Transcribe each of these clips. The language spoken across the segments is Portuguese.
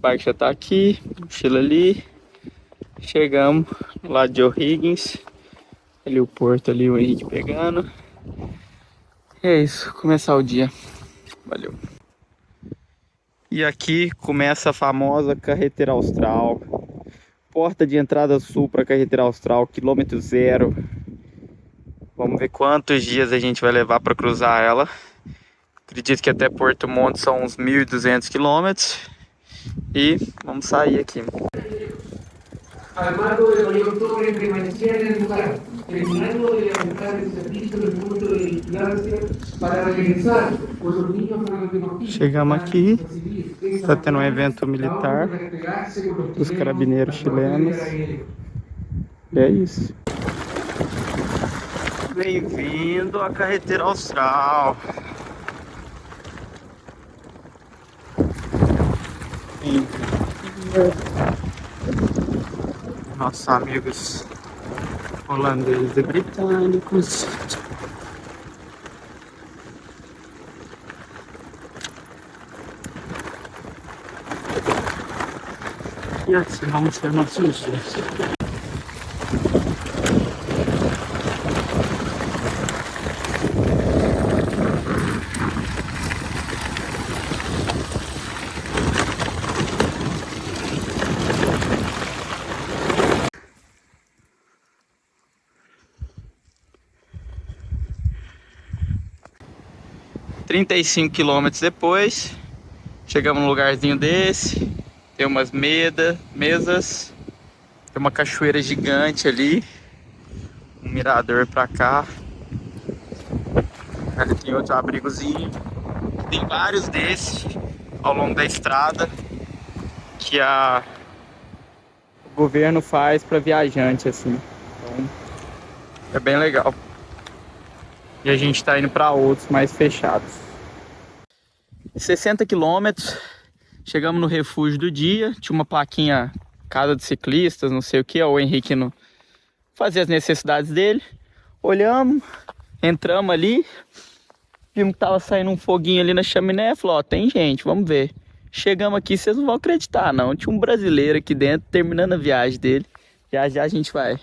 bike já tá aqui, mochila ali. Chegamos lá de O'Higgins. Ali o porto ali, o Henrique pegando. E é isso, começar o dia. Valeu. E aqui começa a famosa Carretera Austral. Porta de entrada sul para a Carretera Austral, quilômetro zero. Vamos ver quantos dias a gente vai levar para cruzar ela. Acredito que até Porto Monte são uns 1.200 quilômetros. E vamos sair aqui. Al marco de los octubre permanecía en el lugar, terminando de levantar el servicio del punto de vigilancia para regresar, pues los niños fueron reconocidos. Chegamos aqui, está tendo um evento militar dos carabineiros chilenos. E é isso. Bem-vindo à Carretera Austral. Nossos amigos holandeses e britânicos. E assim vamos ter nossos dias. (35 quilômetros depois, chegamos num lugarzinho desse. Tem umas mesas, tem uma cachoeira gigante ali, um mirador pra cá. Ali tem outro abrigozinho. Tem vários desses ao longo da estrada que o governo faz para viajante assim. Então, é bem legal. E a gente tá indo para outros mais fechados. 60 quilômetros. Chegamos no refúgio do dia. Tinha uma plaquinha, casa de ciclistas, não sei o que. O Henrique não fazia as necessidades dele. Olhamos, entramos ali. Vimos que tava saindo um foguinho ali na chaminé. Falou, ó, tem gente, vamos ver. Chegamos aqui, vocês não vão acreditar não. Tinha um brasileiro aqui dentro, terminando a viagem dele. Já já a gente vai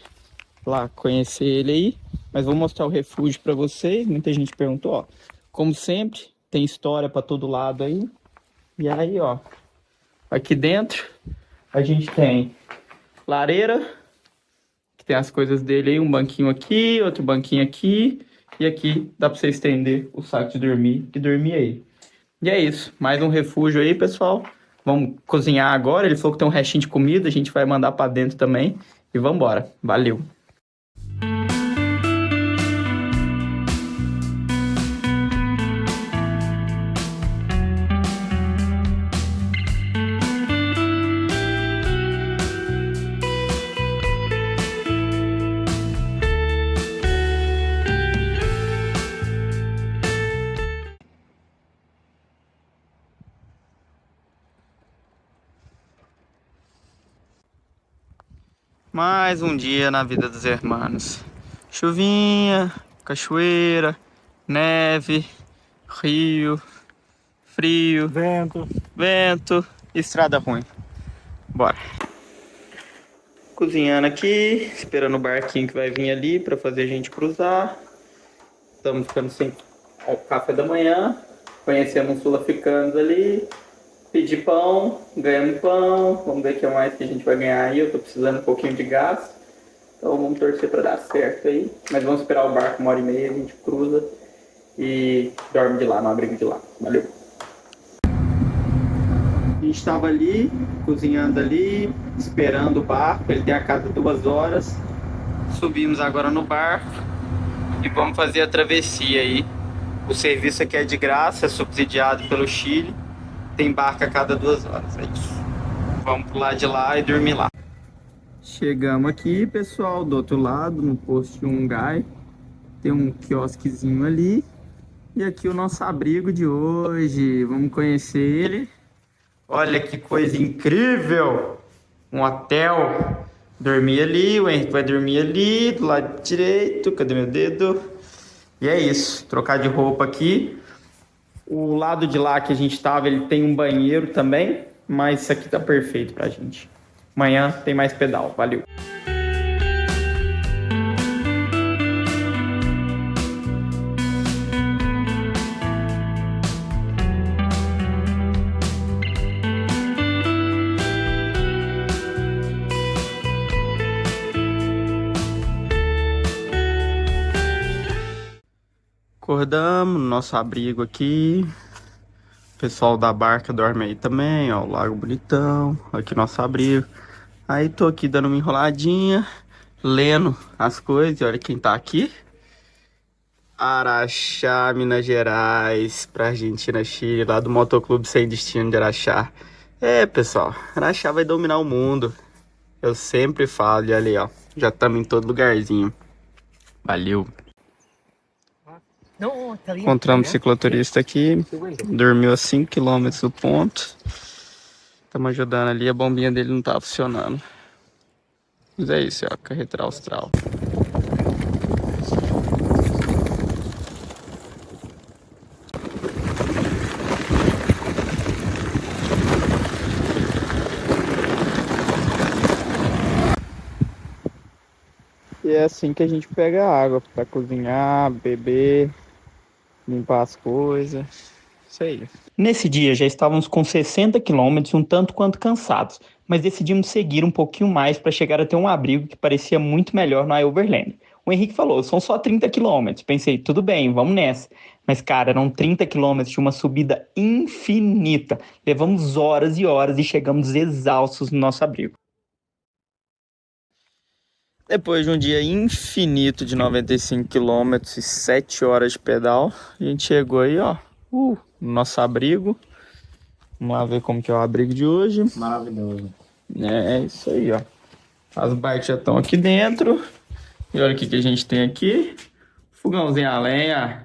lá conhecer ele aí. Mas vou mostrar o refúgio para vocês. Muita gente perguntou, ó. Como sempre, tem história para todo lado aí. E aí, ó. Aqui dentro a gente tem lareira, que tem as coisas dele aí. Um banquinho aqui, outro banquinho aqui. E aqui dá para você estender o saco de dormir e dormir aí. E é isso. Mais um refúgio aí, pessoal. Vamos cozinhar agora. Ele falou que tem um restinho de comida. A gente vai mandar para dentro também. E vamos embora. Valeu. Mais um dia na vida dos hermanos. Chuvinha, cachoeira, neve, rio, frio, vento, estrada ruim. Bora. Cozinhando aqui, esperando o barquinho que vai vir ali para fazer a gente cruzar. Estamos ficando sem café da manhã. Conhecemos os sul-africanos ali. Pedi pão, ganhamos pão. Vamos ver o que mais que a gente vai ganhar aí. Eu tô precisando um pouquinho de gás. Então vamos torcer para dar certo aí. Mas vamos esperar o barco 1h30, a gente cruza e dorme de lá, no abrigo de lá. Valeu. A gente estava ali, cozinhando ali, esperando o barco. Ele tem a cada 2 horas. Subimos agora no barco e vamos fazer a travessia aí. O serviço aqui é de graça, é subsidiado pelo Chile. Tem barco a cada 2 horas, é isso. Vamos pro lado de lá e dormir lá. Chegamos aqui, pessoal, do outro lado, no posto de Ungai. Tem um quiosquezinho ali. E aqui o nosso abrigo de hoje. Vamos conhecer ele. Olha que coisa incrível! Um hotel. Dormir ali, o Henrique vai dormir ali, do lado direito. Cadê meu dedo? E é isso, trocar de roupa aqui. O lado de lá que a gente estava, ele tem um banheiro também. mas isso aqui tá perfeito pra gente. Amanhã tem mais pedal. Valeu! Acordamos no nosso abrigo aqui. O pessoal da barca dorme aí também, ó. O lago bonitão. Aqui nosso abrigo. Aí tô aqui dando uma enroladinha, lendo as coisas. E olha quem tá aqui. Araxá, Minas Gerais, pra Argentina, Chile, lá do Motoclube Sem Destino de Araxá. É, pessoal, Araxá vai dominar o mundo. Eu sempre falo, e olha aí, ó. Já estamos em todo lugarzinho. Valeu! Encontramos cicloturista aqui, dormiu a 5 km do ponto. Estamos ajudando ali, a bombinha dele não tá funcionando. Mas é isso, ó, carretera austral. E é assim que a gente pega água para cozinhar, beber, limpar as coisas. Isso aí. Nesse dia já estávamos com 60 quilômetros, um tanto quanto cansados, mas decidimos seguir um pouquinho mais para chegar a ter um abrigo que parecia muito melhor na Overland. O Henrique falou, são só 30 quilômetros. Pensei, tudo bem, vamos nessa. Mas, cara, eram 30 quilômetros de uma subida infinita. Levamos horas e horas e chegamos exaustos no nosso abrigo. Depois de um dia infinito de 95 quilômetros e 7 horas de pedal, a gente chegou aí, ó, no nosso abrigo. Vamos lá ver como que é o abrigo de hoje. Maravilhoso. É isso aí, ó. As bikes já estão aqui dentro. E olha o que a gente tem aqui. Fogãozinho a lenha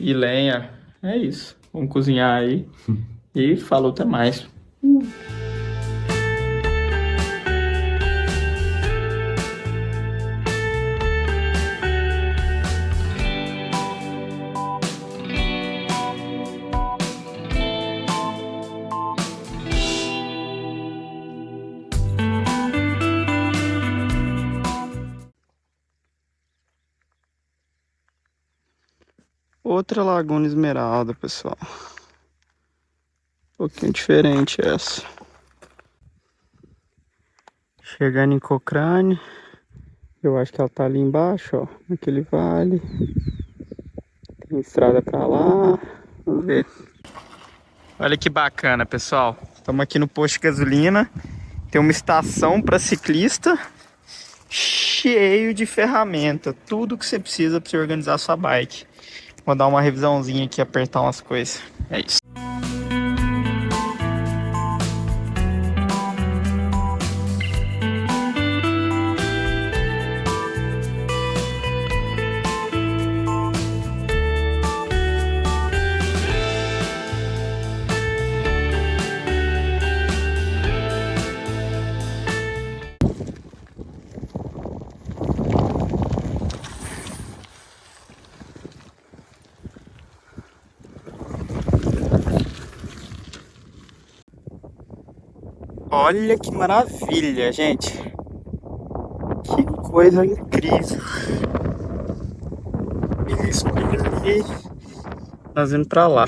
e lenha. É isso. Vamos cozinhar aí. E falou, até mais. Outra Laguna Esmeralda, pessoal. Um pouquinho diferente essa. Chegando em Cochrane. Eu acho que ela tá ali embaixo, ó. Naquele vale. Tem estrada pra lá. Vamos ver. Olha que bacana, pessoal. Estamos aqui no posto de gasolina. Tem uma estação para ciclista. Cheio de ferramenta. Tudo que você precisa para você organizar a sua bike. Vou dar uma revisãozinha aqui, apertar umas coisas. É isso. Olha que maravilha, gente. Que coisa incrível. Isso aqui. Nós indo pra lá.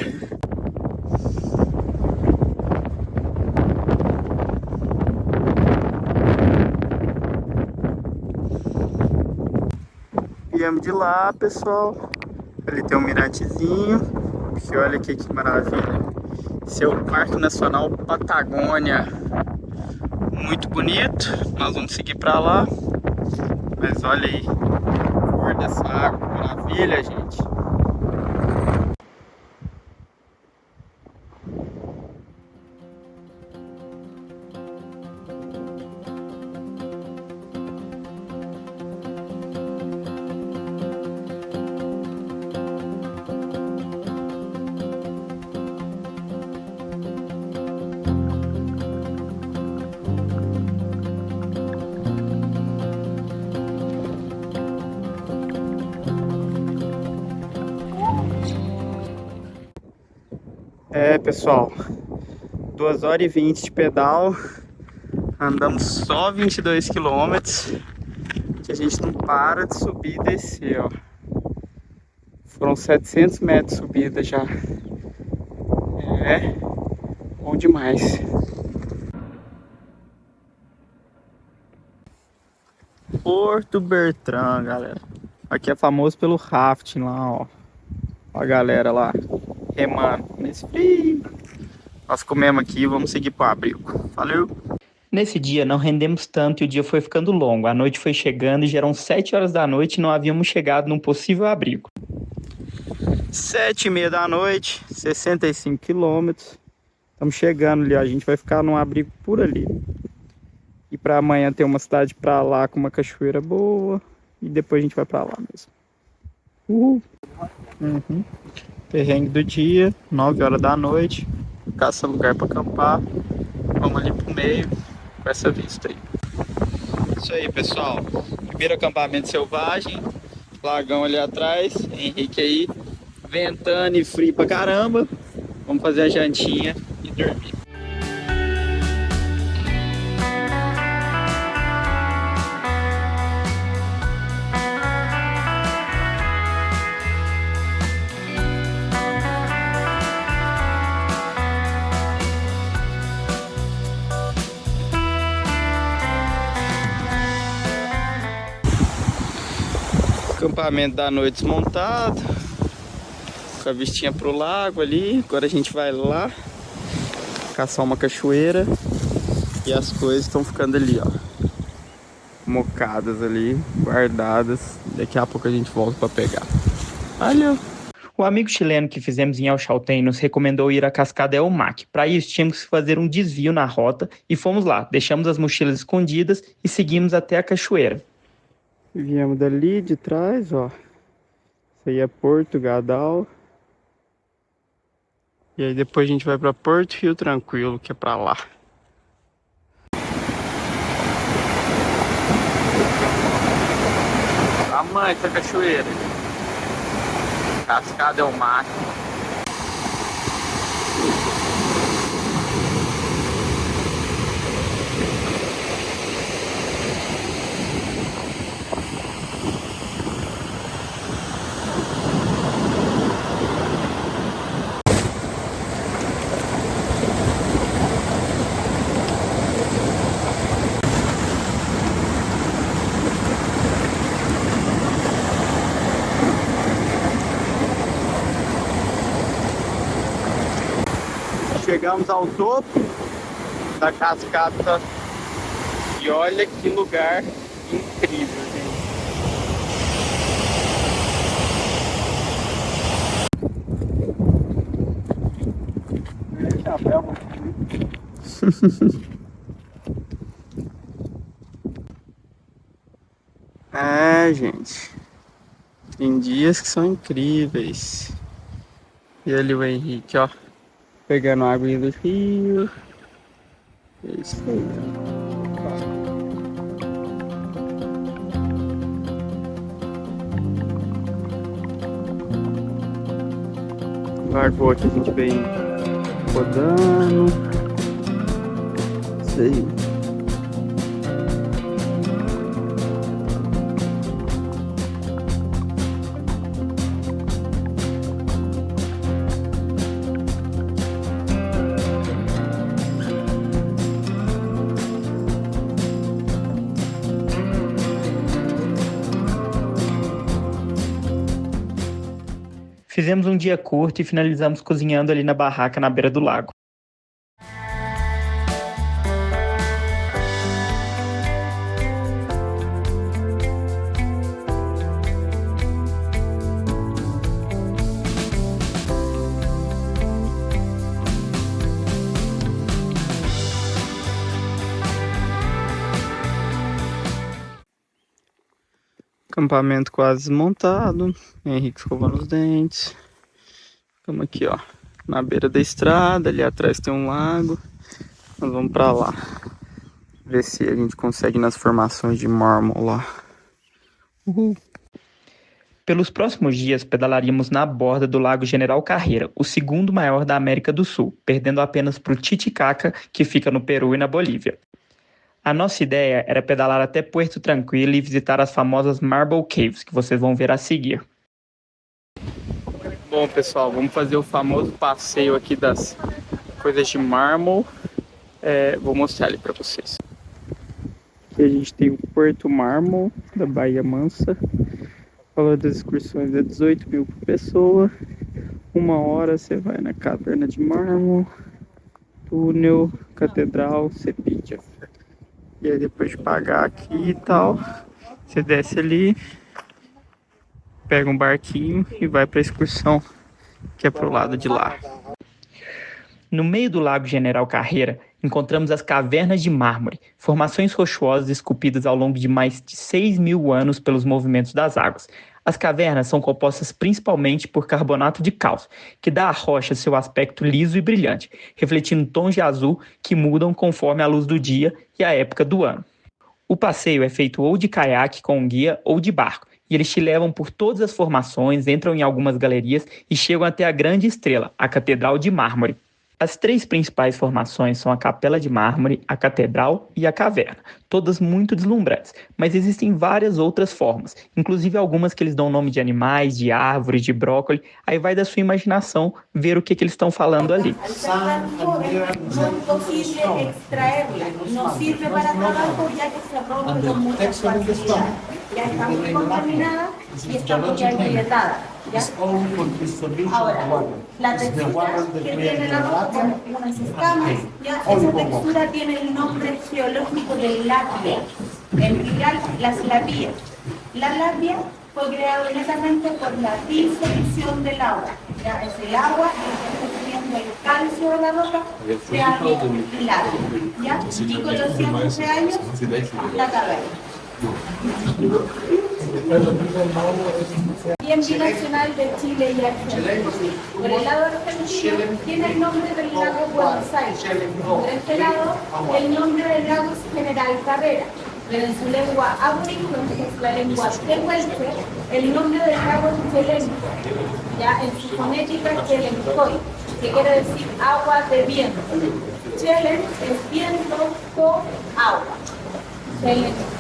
Viemos de lá, pessoal. Ali tem um mirantezinho. E olha aqui que maravilha. Esse é o Parque Nacional Patagônia. Muito bonito. Nós vamos seguir pra lá. Mas olha aí. A cor dessa água. Maravilha, gente. É, pessoal, 2h20 de pedal. Andamos só 22 quilômetros. Que a gente não para de subir e descer, ó. Foram 700 metros de subida já. É bom demais. Porto Bertrand, galera. Aqui é famoso pelo rafting lá, ó. Ó a galera lá remando nesse frio. Nós comemos aqui e vamos seguir pro abrigo. Valeu! Nesse dia não rendemos tanto e o dia foi ficando longo. A noite foi chegando e já eram 7 horas da noite e não havíamos chegado num possível abrigo. 7h30 da noite, 65 quilômetros. Estamos chegando ali, ó. A gente vai ficar num abrigo por ali. E para amanhã tem uma cidade para lá com uma cachoeira boa. E depois a gente vai para lá mesmo. Perrengue do dia, 9 horas da noite. Caça lugar para acampar. Vamos ali pro meio com essa vista aí. Isso aí, pessoal. Primeiro acampamento selvagem. Lagão ali atrás. Henrique aí. Ventando e frio pra caramba. Vamos fazer a jantinha e dormir. Acampamento da noite desmontado, com a vistinha pro lago ali. Agora a gente vai lá caçar uma cachoeira e as coisas estão ficando ali, ó, mocadas ali, guardadas. Daqui a pouco a gente volta para pegar. Valeu! O amigo chileno que fizemos em El Chaltén nos recomendou ir à Cascada El Mac. Para isso tínhamos que fazer um desvio na rota e fomos lá. Deixamos as mochilas escondidas e seguimos até a cachoeira. Viemos dali de trás, ó. Isso aí é Porto Gadal. E aí depois a gente vai pra Porto Rio Tranquilo, que é pra lá. Tamanho essa cachoeira. Cascada é o mar. Chegamos ao topo da cascata e olha que lugar incrível, gente. É, gente, tem dias que são incríveis. E ali o Henrique, ó, pegando a aguinha do rio. É isso aí. Largou aqui, a gente vem rodando. Isso aí. Fizemos um dia curto e finalizamos cozinhando ali na barraca na beira do lago. Acampamento quase desmontado. Henrique escovando os dentes. Estamos aqui, ó, na beira da estrada. Ali atrás tem um lago. Nós vamos pra lá. Ver se a gente consegue ir nas formações de mármore lá. Uhul. Pelos próximos dias, pedalaríamos na borda do Lago General Carreira, o segundo maior da América do Sul, perdendo apenas para o Titicaca, que fica no Peru e na Bolívia. A nossa ideia era pedalar até Puerto Tranquilo e visitar as famosas Marble Caves, que vocês vão ver a seguir. Bom, pessoal, vamos fazer o famoso passeio aqui das coisas de mármore. Vou mostrar ali para vocês. Aqui a gente tem o Porto Mármore da Bahia Mansa. O valor das excursões é 18 mil por pessoa. 1 hora você vai na caverna de mármore, túnel, catedral, Cepídia. E aí depois de pagar aqui e tal, você desce ali, pega um barquinho e vai para a excursão que é pro lado de lá. No meio do Lago General Carreira, encontramos as Cavernas de Mármore, formações rochosas esculpidas ao longo de mais de 6.000 anos pelos movimentos das águas. As cavernas são compostas principalmente por carbonato de cálcio, que dá à rocha seu aspecto liso e brilhante, refletindo tons de azul que mudam conforme a luz do dia e a época do ano. O passeio é feito ou de caiaque com um guia ou de barco, e eles te levam por todas as formações, entram em algumas galerias e chegam até a grande estrela, a Catedral de Mármore. As 3 principais formações são a Capela de Mármore, a Catedral e a Caverna, todas muito deslumbrantes, mas existem várias outras formas, inclusive algumas que eles dão nome de animais, de árvores, de brócolis, aí vai da sua imaginação ver o que eles estão falando ali. Ya está muy contaminada y está muy agrietada. Ahora, la textura que tiene la roca, unas escamas, ya esa textura tiene el nombre geológico de labia, en plural las labias. La labia fue creada netamente por la disolución del agua. Ya es el agua que está subiendo el calcio de la roca, se hace labia. ¿Ya? Y con los cientos de años, la caverna. Bien binacional de Chile y Argentina. Por el lado argentino tiene el nombre del lago Buenos Aires. Por este lado, el nombre del lago es General Carrera. Pero en su lengua aborigen, que es la lengua tehuelche, el nombre del lago es Chelenco. Ya en su fonética es Chelencoy, que quiere decir agua de viento. Chelen es viento con agua. Chelenco.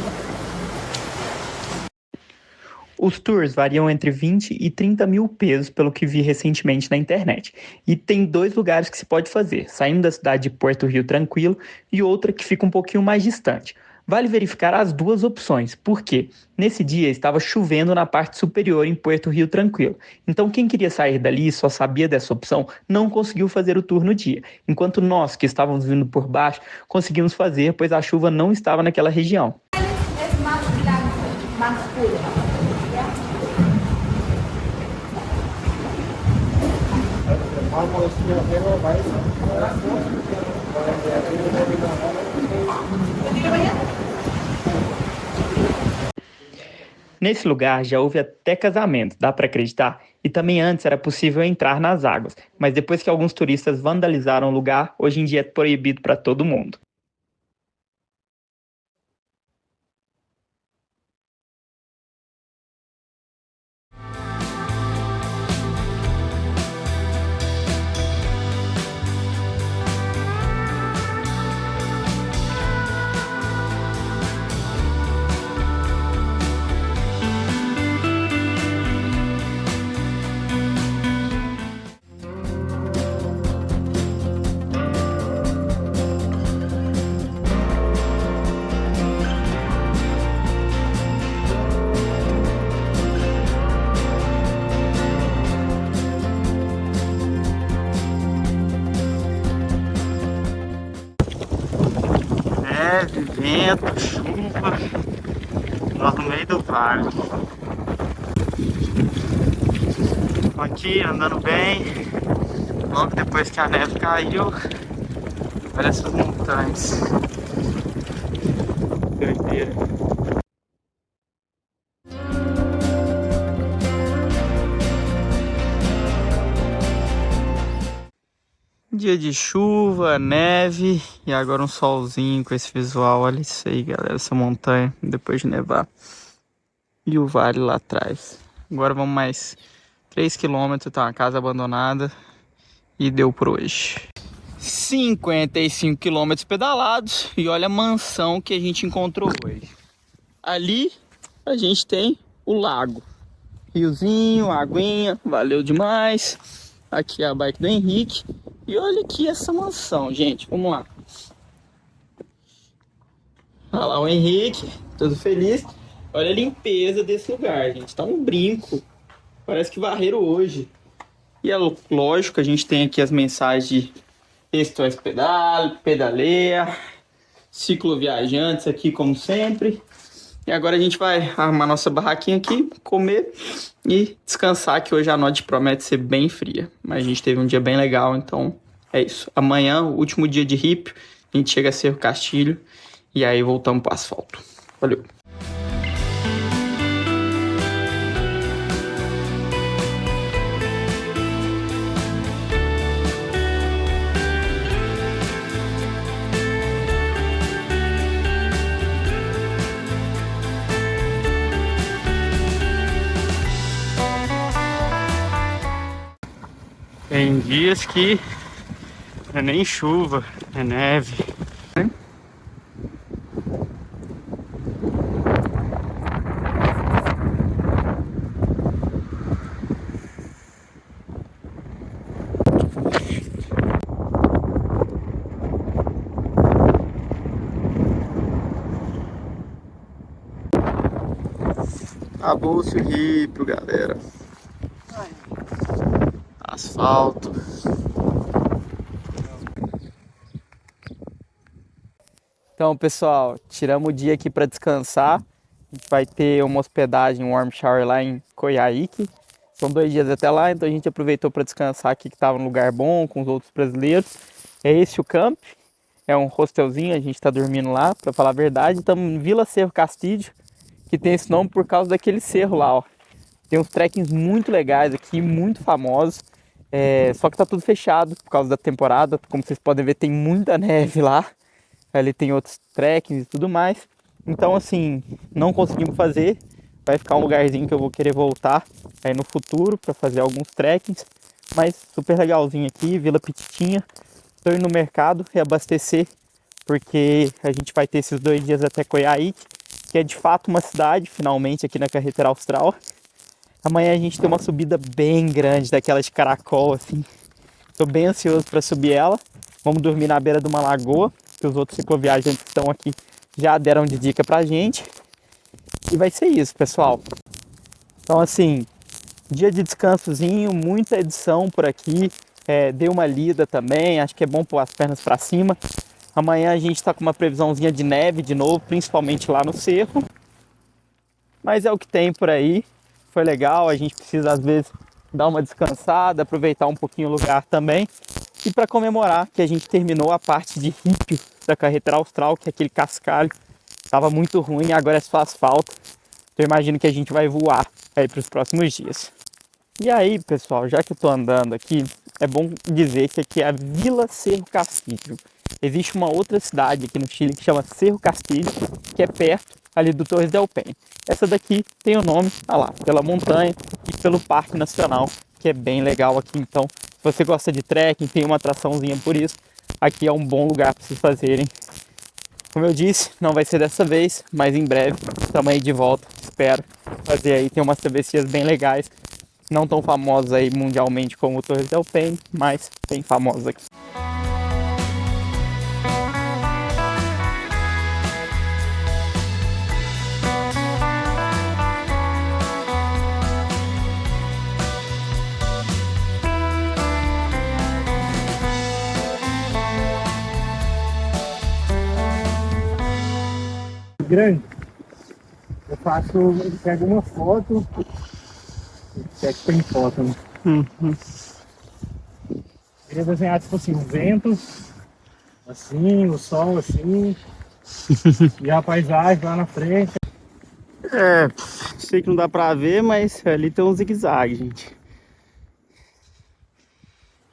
Os tours variam entre 20 e 30 mil pesos, pelo que vi recentemente na internet. E tem 2 lugares que se pode fazer, saindo da cidade de Puerto Rio Tranquilo e outra que fica um pouquinho mais distante. Vale verificar as 2 opções, porque nesse dia estava chovendo na parte superior em Puerto Rio Tranquilo. Então quem queria sair dali e só sabia dessa opção não conseguiu fazer o tour no dia, enquanto nós que estávamos vindo por baixo conseguimos fazer, pois a chuva não estava naquela região. Nesse lugar já houve até casamento, dá para acreditar? E também antes era possível entrar nas águas, mas depois que alguns turistas vandalizaram o lugar, hoje em dia é proibido para todo mundo. Neve, vento, chuva, nós no meio do vale. Aqui andando bem, logo depois que a neve caiu, olha essas montanhas. Doideira. Dia de chuva, neve e agora um solzinho com esse visual. Olha isso aí, galera, essa montanha depois de nevar. E o vale lá atrás. Agora vamos mais 3 km, tá uma casa abandonada. E deu por hoje. 55 km pedalados. E olha a mansão que a gente encontrou hoje. Ali a gente tem o lago. Riozinho, aguinha, valeu demais. Aqui é a bike do Henrique. E olha aqui essa mansão, gente. Vamos lá. Olha lá o Henrique, todo feliz. Olha a limpeza desse lugar, gente. Tá um brinco. Parece que varreram hoje. E é lógico que a gente tem aqui as mensagens de SOS Pedaleia, cicloviajantes aqui como sempre. E agora a gente vai arrumar nossa barraquinha aqui, comer e descansar, que hoje a noite promete ser bem fria. Mas a gente teve um dia bem legal, então é isso. Amanhã, o último dia de Rípio, a gente chega a Cerro Castilho e aí voltamos para o asfalto. Valeu! Tem dias que não é nem chuva, é neve. Acabou-se o Rípio, galera. Asfalto. Então, pessoal, tiramos o dia aqui para descansar. A gente vai ter uma hospedagem, um warm shower lá em Coyhaique. São 2 dias até lá, então a gente aproveitou para descansar aqui, que estava num lugar bom, com os outros brasileiros. É esse o camp, é um hostelzinho, a gente está dormindo lá, para falar a verdade. Estamos em Vila Cerro Castilho, que tem esse nome por causa daquele cerro lá, ó. Tem uns trekkings muito legais aqui, muito famosos. Só que tá tudo fechado por causa da temporada. Como vocês podem ver, tem muita neve lá. Ali tem outros trekkings e tudo mais. Então, assim, não conseguimos fazer. Vai ficar um lugarzinho que eu vou querer voltar aí no futuro para fazer alguns trekkings. Mas super legalzinho aqui, Vila Petitinha. Estou indo no mercado reabastecer, porque a gente vai ter esses 2 dias até Coyhaique, que é de fato uma cidade, finalmente, aqui na Carretera Austral. Amanhã a gente tem uma subida bem grande, daquela de caracol, assim. Tô bem ansioso para subir ela. Vamos dormir na beira de uma lagoa, que os outros cicloviajantes que estão aqui já deram de dica pra gente. E vai ser isso, pessoal. Então, assim, dia de descansozinho, muita edição por aqui. Dei uma lida também, acho que é bom pôr as pernas para cima. Amanhã a gente tá com uma previsãozinha de neve de novo, principalmente lá no cerro. Mas é o que tem por aí. Foi legal, a gente precisa às vezes dar uma descansada, aproveitar um pouquinho o lugar também. E para comemorar que a gente terminou a parte de Rípio da Carretera Austral, que é aquele cascalho. Estava muito ruim, agora é só asfalto. Então eu imagino que a gente vai voar aí para os próximos dias. E aí, pessoal, já que eu tô andando aqui, é bom dizer que aqui é a Vila Cerro Castilho. Existe uma outra cidade aqui no Chile que chama Cerro Castilho, que é perto ali do Torres del Paine. Essa daqui tem o nome, lá, pela montanha e pelo Parque Nacional, que é bem legal aqui. Então, se você gosta de trekking, tem uma atraçãozinha por isso, aqui é um bom lugar para vocês fazerem. Como eu disse, não vai ser dessa vez, mas em breve estamos aí de volta, espero fazer aí. Tem umas travessias bem legais, não tão famosas aí mundialmente como o Torres del Paine, mas bem famosas aqui. Grande, eu pego uma foto, se é que tem foto, né? Queria desenhar tipo assim, um vento, assim, o sol assim, e a paisagem lá na frente. Sei que não dá pra ver, mas ali tem um zigue-zague, gente.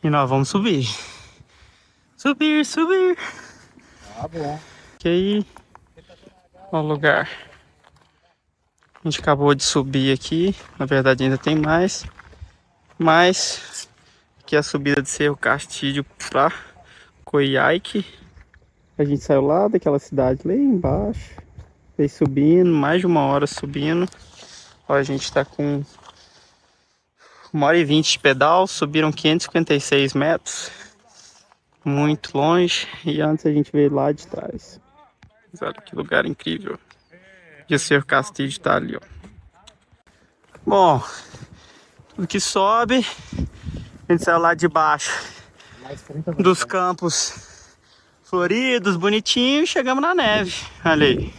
E nós vamos subir. Subir. Tá bom. Que aí, ó o lugar. A gente acabou de subir aqui, na verdade ainda tem mais. Mas aqui é a subida de Cerro Castilho para Coyhaique. A gente saiu lá daquela cidade lá embaixo. Veio subindo, mais de 1 hora subindo. Ó, a gente tá com 1h20 de pedal, subiram 556 metros. Muito longe. E antes a gente veio lá de trás. Mas olha que lugar incrível. E o Cerro Castilho tá ali, ó. Bom, tudo que sobe, a gente saiu lá de baixo dos campos floridos, bonitinhos, e chegamos na neve. Olha aí.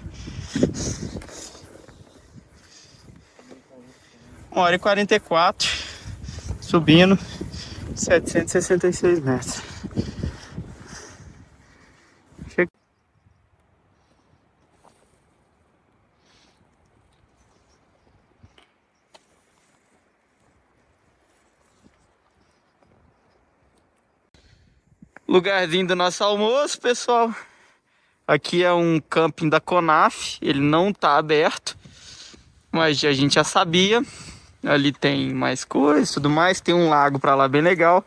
1h44, subindo 766 metros. Lugarzinho do nosso almoço, pessoal. Aqui é um camping da Conaf, ele não tá aberto, mas a gente já sabia. Ali tem mais coisas, tudo mais, tem um lago pra lá bem legal.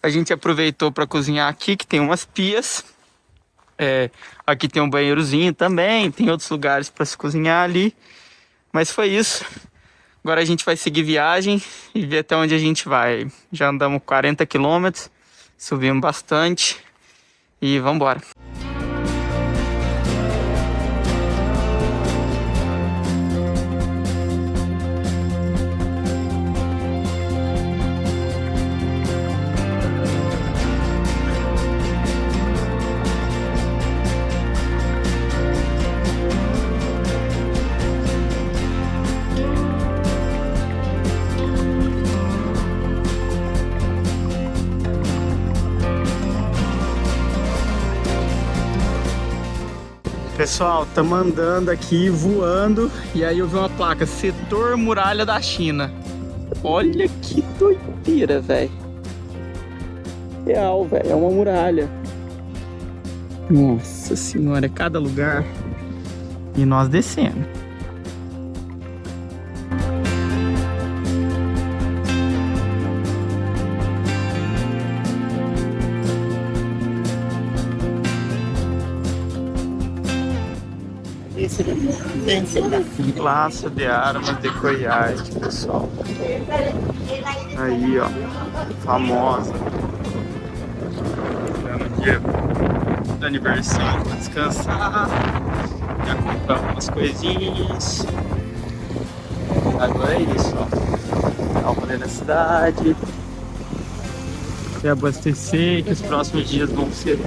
A gente aproveitou para cozinhar aqui, que tem umas pias. Aqui tem um banheirozinho também, tem outros lugares para se cozinhar ali. Mas foi isso. Agora a gente vai seguir viagem e ver até onde a gente vai. Já andamos 40 quilômetros. Subimos bastante e vamos embora. Pessoal, estamos andando aqui, voando, e aí eu vi uma placa, Setor Muralha da China. Olha que doideira, velho. Real, velho, é uma muralha. Nossa senhora, é cada lugar. E nós descendo. Palácio de Armas de Coyhaique, pessoal. Aí, ó, famosa. No dia do aniversário pra descansar. Já compramos umas coisinhas. Agora é isso, ó. Dá um rolê na cidade. E abastecer, que os próximos dias vão ser.